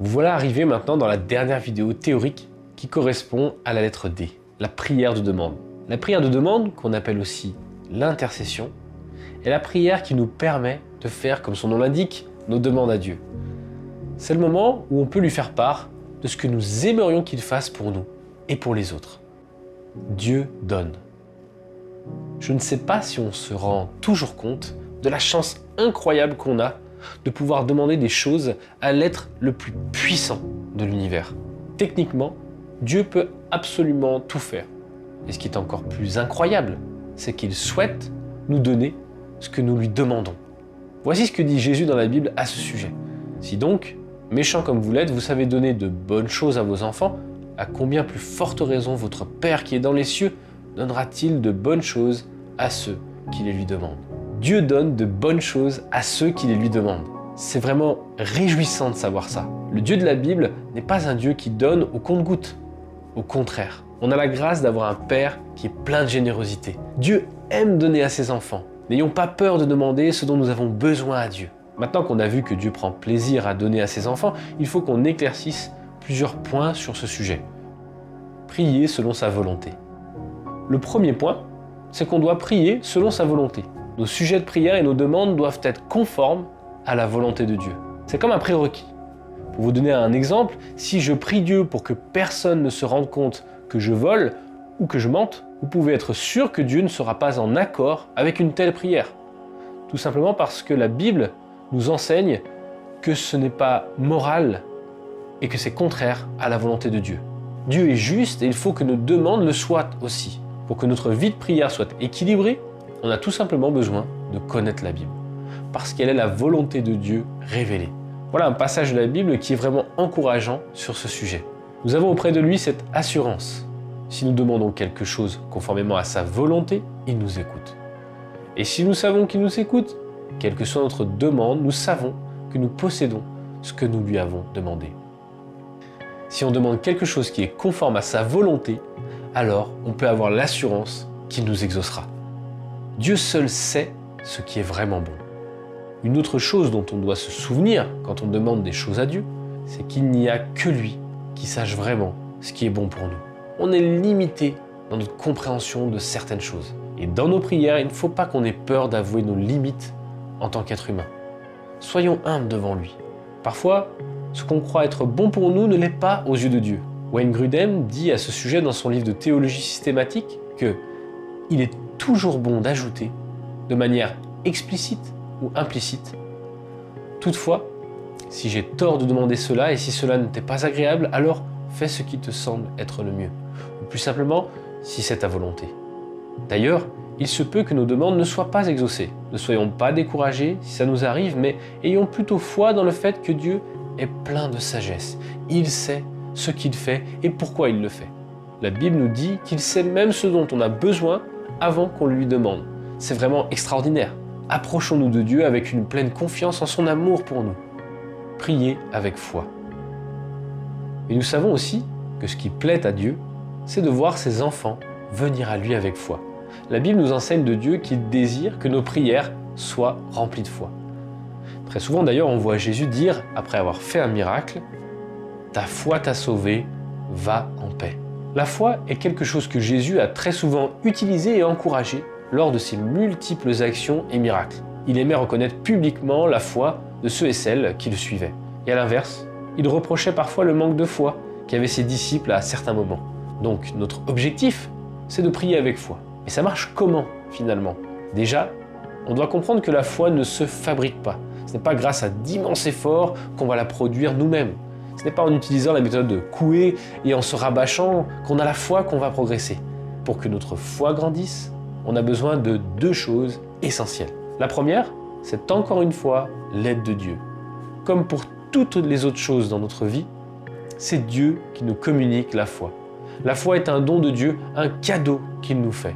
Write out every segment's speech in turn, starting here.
Vous voilà arrivé maintenant dans la dernière vidéo théorique qui correspond à la lettre D, la prière de demande. La prière de demande, qu'on appelle aussi l'intercession, est la prière qui nous permet de faire, comme son nom l'indique, nos demandes à Dieu. C'est le moment où on peut lui faire part de ce que nous aimerions qu'il fasse pour nous et pour les autres. Dieu donne. Je ne sais pas si on se rend toujours compte de la chance incroyable qu'on a de pouvoir demander des choses à l'être le plus puissant de l'univers. Techniquement, Dieu peut absolument tout faire. Et ce qui est encore plus incroyable, c'est qu'il souhaite nous donner ce que nous lui demandons. Voici ce que dit Jésus dans la Bible à ce sujet. Si donc, méchant comme vous l'êtes, vous savez donner de bonnes choses à vos enfants, à combien plus forte raison votre Père qui est dans les cieux donnera-t-il de bonnes choses à ceux qui les lui demandent. Dieu donne de bonnes choses à ceux qui les lui demandent. C'est vraiment réjouissant de savoir ça. Le Dieu de la Bible n'est pas un Dieu qui donne au compte-gouttes. Au contraire, on a la grâce d'avoir un Père qui est plein de générosité. Dieu aime donner à ses enfants. N'ayons pas peur de demander ce dont nous avons besoin à Dieu. Maintenant qu'on a vu que Dieu prend plaisir à donner à ses enfants, il faut qu'on éclaircisse plusieurs points sur ce sujet. Prier selon sa volonté. Le premier point, c'est qu'on doit prier selon sa volonté. Nos sujets de prière et nos demandes doivent être conformes à la volonté de Dieu. C'est comme un prérequis. Pour vous donner un exemple, si je prie Dieu pour que personne ne se rende compte que je vole ou que je mente, vous pouvez être sûr que Dieu ne sera pas en accord avec une telle prière. Tout simplement parce que la Bible nous enseigne que ce n'est pas moral et que c'est contraire à la volonté de Dieu. Dieu est juste et il faut que nos demandes le soient aussi. Pour que notre vie de prière soit équilibrée, on a tout simplement besoin de connaître la Bible, parce qu'elle est la volonté de Dieu révélée. Voilà un passage de la Bible qui est vraiment encourageant sur ce sujet. Nous avons auprès de lui cette assurance. Si nous demandons quelque chose conformément à sa volonté, il nous écoute. Et si nous savons qu'il nous écoute, quelle que soit notre demande, nous savons que nous possédons ce que nous lui avons demandé. Si on demande quelque chose qui est conforme à sa volonté, alors on peut avoir l'assurance qu'il nous exaucera. Dieu seul sait ce qui est vraiment bon. Une autre chose dont on doit se souvenir quand on demande des choses à Dieu, c'est qu'il n'y a que lui qui sache vraiment ce qui est bon pour nous. On est limité dans notre compréhension de certaines choses. Et dans nos prières, il ne faut pas qu'on ait peur d'avouer nos limites en tant qu'être humain. Soyons humbles devant lui. Parfois, ce qu'on croit être bon pour nous ne l'est pas aux yeux de Dieu. Wayne Grudem dit à ce sujet dans son livre de théologie systématique que il est toujours bon d'ajouter, de manière explicite ou implicite. Toutefois, si j'ai tort de demander cela et si cela ne t'est pas agréable, alors fais ce qui te semble être le mieux. Ou plus simplement, si c'est ta volonté. D'ailleurs, il se peut que nos demandes ne soient pas exaucées. Ne soyons pas découragés si ça nous arrive, mais ayons plutôt foi dans le fait que Dieu est plein de sagesse. Il sait ce qu'il fait et pourquoi il le fait. La Bible nous dit qu'il sait même ce dont on a besoin avant qu'on lui demande. C'est vraiment extraordinaire. Approchons-nous de Dieu avec une pleine confiance en son amour pour nous. Priez avec foi. Et nous savons aussi que ce qui plaît à Dieu, c'est de voir ses enfants venir à lui avec foi. La Bible nous enseigne de Dieu qu'il désire que nos prières soient remplies de foi. Très souvent d'ailleurs, on voit Jésus dire, après avoir fait un miracle, « Ta foi t'a sauvé, va en paix ». La foi est quelque chose que Jésus a très souvent utilisé et encouragé lors de ses multiples actions et miracles. Il aimait reconnaître publiquement la foi de ceux et celles qui le suivaient. Et à l'inverse, il reprochait parfois le manque de foi qu'avaient ses disciples à certains moments. Donc notre objectif, c'est de prier avec foi. Et ça marche comment finalement? Déjà, on doit comprendre que la foi ne se fabrique pas. Ce n'est pas grâce à d'immenses efforts qu'on va la produire nous-mêmes. Ce n'est pas en utilisant la méthode de Coué et en se rabâchant qu'on a la foi qu'on va progresser. Pour que notre foi grandisse, on a besoin de deux choses essentielles. La première, c'est encore une fois l'aide de Dieu. Comme pour toutes les autres choses dans notre vie, c'est Dieu qui nous communique la foi. La foi est un don de Dieu, un cadeau qu'il nous fait.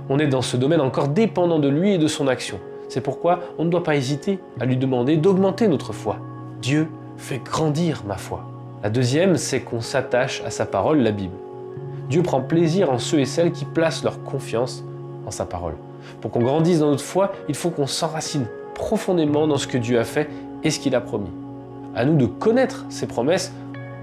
On est dans ce domaine encore dépendant de lui et de son action. C'est pourquoi on ne doit pas hésiter à lui demander d'augmenter notre foi. Dieu fait grandir ma foi. La deuxième, c'est qu'on s'attache à sa parole, la Bible. Dieu prend plaisir en ceux et celles qui placent leur confiance en sa parole. Pour qu'on grandisse dans notre foi, il faut qu'on s'enracine profondément dans ce que Dieu a fait et ce qu'il a promis. À nous de connaître ses promesses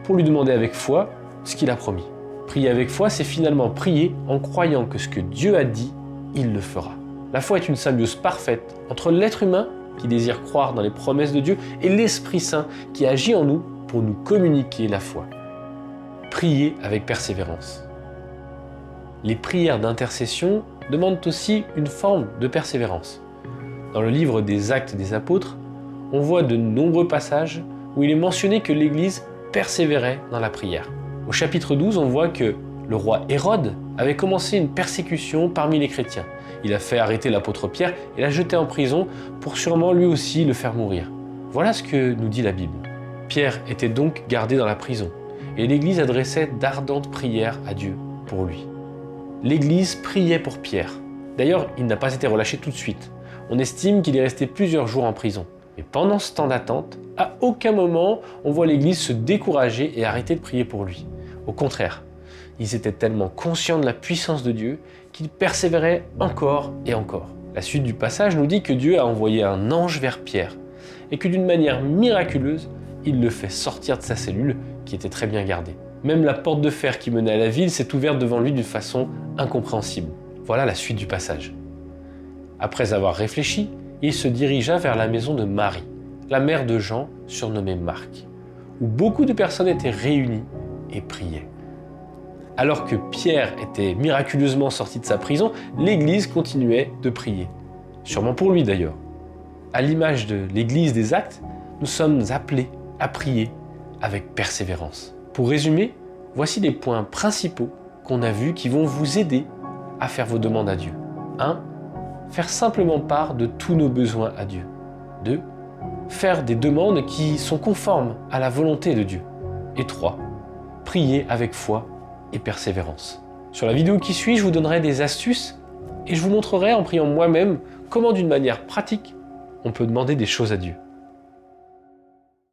pour lui demander avec foi ce qu'il a promis. Prier avec foi, c'est finalement prier en croyant que ce que Dieu a dit, il le fera. La foi est une symbiose parfaite entre l'être humain qui désire croire dans les promesses de Dieu et l'Esprit Saint qui agit en nous pour nous communiquer la foi. Prier avec persévérance. Les prières d'intercession demandent aussi une forme de persévérance. Dans le livre des Actes des Apôtres, on voit de nombreux passages où il est mentionné que l'Église persévérait dans la prière. Au chapitre 12, on voit que le roi Hérode avait commencé une persécution parmi les chrétiens. Il a fait arrêter l'apôtre Pierre et l'a jeté en prison pour sûrement lui aussi le faire mourir. Voilà ce que nous dit la Bible. Pierre était donc gardé dans la prison et l'Église adressait d'ardentes prières à Dieu pour lui. L'Église priait pour Pierre. D'ailleurs, il n'a pas été relâché tout de suite. On estime qu'il est resté plusieurs jours en prison. Mais pendant ce temps d'attente, à aucun moment on voit l'Église se décourager et arrêter de prier pour lui. Au contraire, ils étaient tellement conscients de la puissance de Dieu qu'ils persévéraient encore et encore. La suite du passage nous dit que Dieu a envoyé un ange vers Pierre et que d'une manière miraculeuse, il le fait sortir de sa cellule qui était très bien gardée. Même la porte de fer qui menait à la ville s'est ouverte devant lui d'une façon incompréhensible. Voilà la suite du passage. Après avoir réfléchi, il se dirigea vers la maison de Marie, la mère de Jean, surnommée Marc, où beaucoup de personnes étaient réunies et priaient. Alors que Pierre était miraculeusement sorti de sa prison, l'Église continuait de prier. Sûrement pour lui d'ailleurs. À l'image de l'Église des Actes, nous sommes appelés à prier avec persévérance. Pour résumer, voici les points principaux qu'on a vus qui vont vous aider à faire vos demandes à Dieu. 1. Faire simplement part de tous nos besoins à Dieu. 2. Faire des demandes qui sont conformes à la volonté de Dieu. Et 3. Prier avec foi et persévérance. Sur la vidéo qui suit, je vous donnerai des astuces et je vous montrerai en priant moi-même comment d'une manière pratique, on peut demander des choses à Dieu.